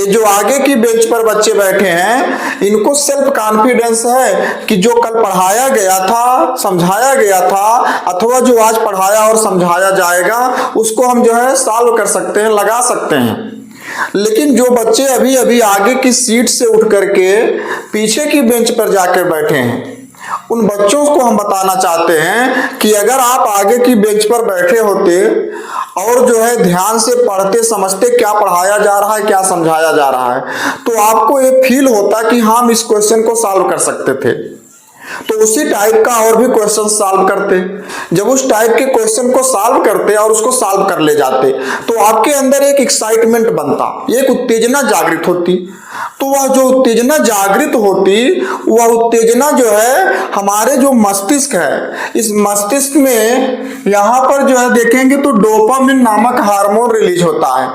जो आगे की बेंच पर बच्चे बैठे हैं, इनको सेल्फ कॉन्फिडेंस है कि जो कल पढ़ाया गया था, समझाया गया था, अथवा जो आज पढ़ाया और समझाया जाएगा उसको हम जो है सॉल्व कर सकते हैं, लगा सकते हैं। लेकिन जो बच्चे अभी अभी आगे की सीट से उठ करके पीछे की बेंच पर जाकर बैठे हैं, उन बच्चों को हम बताना चाहते हैं कि अगर आप आगे की बेंच पर बैठे होते और जो है ध्यान से पढ़ते, समझते क्या पढ़ाया जा रहा है, क्या समझाया जा रहा है, तो आपको ये फील होता कि हाँ हम इस क्वेश्चन को सॉल्व कर सकते थे। तो उसी टाइप का और भी क्वेश्चन सॉल्व करते। जब उस टाइप के क्वेश्चन को सॉल्व करते और उसको सॉल्व कर ले जाते तो आपके अंदर एक एक्साइटमेंट बनता, एक उत्तेजना जागृत होती। तो वह जो उत्तेजना जागृत होती, वह उत्तेजना जो है हमारे जो मस्तिष्क है, इस मस्तिष्क में यहाँ पर जो है देखेंगे तो डोपामिन नामक हार्मोन रिलीज होता है।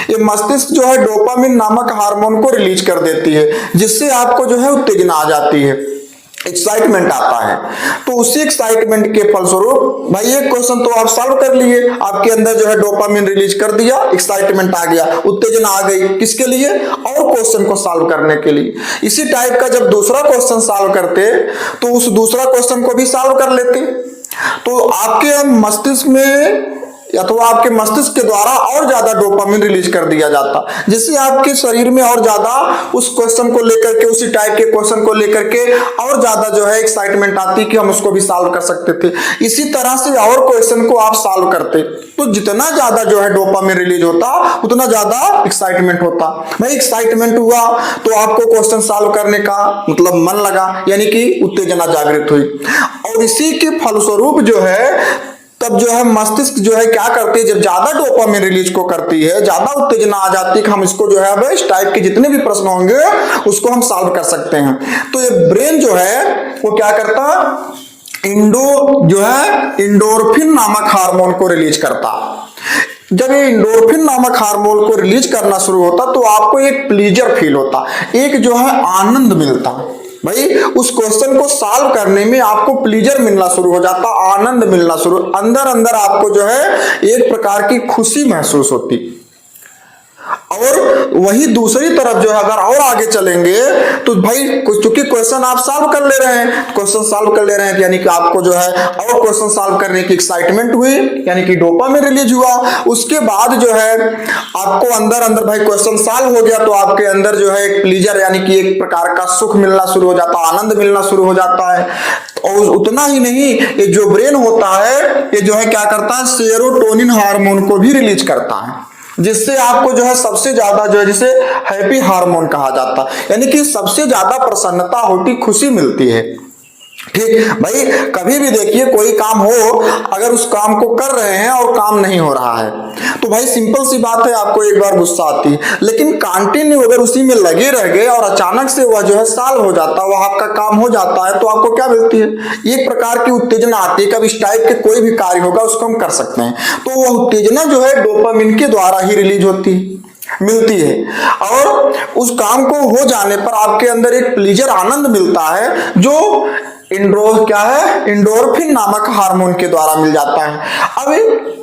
ये मस्तिष्क जो है डोपामिन नामक हार्मोन को रिलीज कर देती है, जिससे आपको जो है उत्तेजना आ जाती है, एक्साइटमेंट आता है। तो उसी एक्साइटमेंट के फलस्वरूप भाई एक क्वेश्चन तो आप सॉल्व कर लिए, आपके अंदर जो है डोपामिन रिलीज कर दिया, एक्साइटमेंट आ गया, उत्तेजना आ गई, किसके लिए? और क्वेश्चन को सॉल्व करने के लिए। इसी टाइप का जब दूसरा क्वेश्चन सॉल्व करते तो उस दूसरा क्वेश्चन को भी सॉल्व कर लेते। तो आपके मस्तिष्क में या तो आपके मस्तिष्क के द्वारा और ज्यादा डोपामिन रिलीज कर दिया जाता, जिससे आपके शरीर में और ज्यादा उस क्वेश्चन को लेकर के, उसी टाइप के क्वेश्चन को लेकर के और ज्यादा जो है एक्साइटमेंट आती कि हम उसको भी सॉल्व कर सकते थे। इसी तरह से और क्वेश्चन को आप सॉल्व करते तो जितना ज्यादा जो है डोपामिन रिलीज होता उतना ज्यादा एक्साइटमेंट होता। भाई एक्साइटमेंट हुआ तो आपको क्वेश्चन सॉल्व करने का मतलब मन लगा, यानी कि उत्तेजना जागृत हुई। और इसी के फलस्वरूप जो है तब जो है मस्तिष्क जो है क्या करती है, जब ज्यादा डोपामिन रिलीज को करती है, ज्यादा उत्तेजना आ जाती है कि हम इसको जो है अब इस टाइप के जितने भी प्रश्न होंगे उसको हम सॉल्व कर सकते हैं। तो ये ब्रेन जो है वो क्या करता, इंडोर्फिन नामक हार्मोन को रिलीज करता। जब ये इंडोर्फिन नामक हार्मोन को रिलीज करना शुरू होता तो आपको एक प्लीजर फील होता, एक जो है आनंद मिलता। भाई उस क्वेश्चन को सॉल्व करने में आपको प्लीजर मिलना शुरू हो जाता, आनंद मिलना शुरू, अंदर अंदर आपको जो है एक प्रकार की खुशी महसूस होती। और वही दूसरी तरफ जो है अगर और आगे चलेंगे तो भाई चूंकि क्वेश्चन आप सॉल्व कर ले रहे हैं, क्वेश्चन सॉल्व कर ले रहे हैं, यानी कि आपको जो है और क्वेश्चन सॉल्व करने की एक्साइटमेंट हुई, यानी कि डोपामिन रिलीज हुआ। उसके बाद जो है आपको अंदर अंदर भाई क्वेश्चन सॉल्व हो गया तो आपके अंदर जो है एक प्लीजर यानी कि एक प्रकार का सुख मिलना शुरू हो जाता, आनंद मिलना शुरू हो जाता है। और उतना ही नहीं, ये जो ब्रेन होता है ये जो है क्या करता है, सेरोटोनिन हार्मोन को भी रिलीज करता है, जिससे आपको जो है सबसे ज्यादा जो है जिसे हैप्पी हार्मोन कहा जाता है, यानी कि सबसे ज्यादा प्रसन्नता होती, खुशी मिलती है। ठीक भाई, कभी भी देखिए कोई काम हो, अगर उस काम को कर रहे हैं और काम नहीं हो रहा है तो भाई सिंपल सी बात है आपको एक बार गुस्सा आती है, लेकिन कंटिन्यू अगर उसी में लगे रह गए और अचानक से वह जो है सॉल्व हो जाता, वह आपका काम हो जाता है, तो आपको क्या मिलती है, एक प्रकार की उत्तेजना आती है। कब इस टाइप के कोई भी कार्य होगा उसको हम कर सकते हैं, तो वह उत्तेजना जो है डोपामिन के द्वारा ही रिलीज होती मिलती है। और उस काम को हो जाने पर आपके अंदर एक प्लीजर आनंद मिलता है, जो इंडोर्फिन नामक हार्मोन के द्वारा मिल जाता है। अब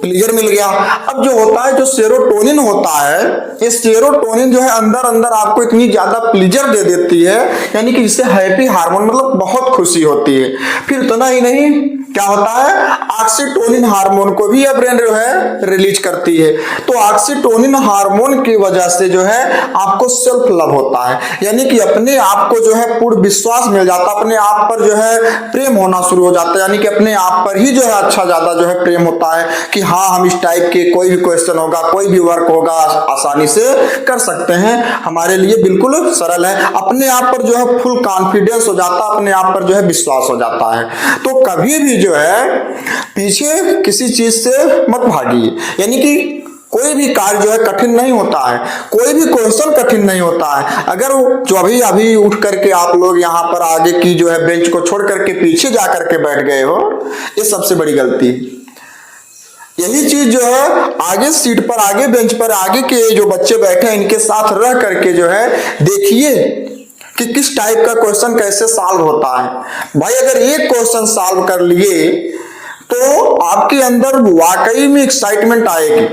प्लीजर मिल गया, अब जो होता है जो सेरोटोनिन होता है, ये सेरोटोनिन जो है अंदर अंदर आपको इतनी ज्यादा प्लीजर दे देती है, यानी कि जिससे हैप्पी हार्मोन मतलब बहुत खुशी होती है। फिर इतना ही नहीं, क्या होता है, ऑक्सीटोनिन हार्मोन को भी ब्रेन जो है रिलीज करती है। तो ऑक्सीटोनिन हार्मोन की वजह से जो है आपको सेल्फ लव होता है, यानी कि अपने आप को जो है पूर्ण विश्वास मिल जाता, अपने आप पर जो है प्रेम होना शुरू हो जाता है, यानी कि अपने आप पर ही जो है अच्छा ज्यादा जो है प्रेम होता है कि हाँ हम इस टाइप के कोई भी क्वेश्चन होगा, कोई भी वर्क होगा आसानी से कर सकते हैं, हमारे लिए बिल्कुल सरल है। अपने आप पर जो है फुल कॉन्फिडेंस हो जाता, अपने आप पर जो है विश्वास हो जाता है। तो कभी भी जो है पीछे किसी चीज से मत भागिए, यानी कि कोई भी कार्य जो है कठिन नहीं होता है, कोई भी क्वेश्चन कठिन नहीं होता है। अगर जो अभी अभी उठ करके आप लोग यहाँ पर आगे की जो है बेंच को छोड़ करके पीछे जा करके बैठ गए हो, ये सबसे बड़ी गलती है। यही चीज जो है आगे सीट पर, आगे बेंच पर, आगे के जो बच्चे बैठे हैं इनके साथ रह करके जो है देखिए कि किस टाइप का क्वेश्चन कैसे सॉल्व होता है। भाई अगर एक क्वेश्चन सॉल्व कर लिए तो आपके अंदर वाकई में एक्साइटमेंट आएगी।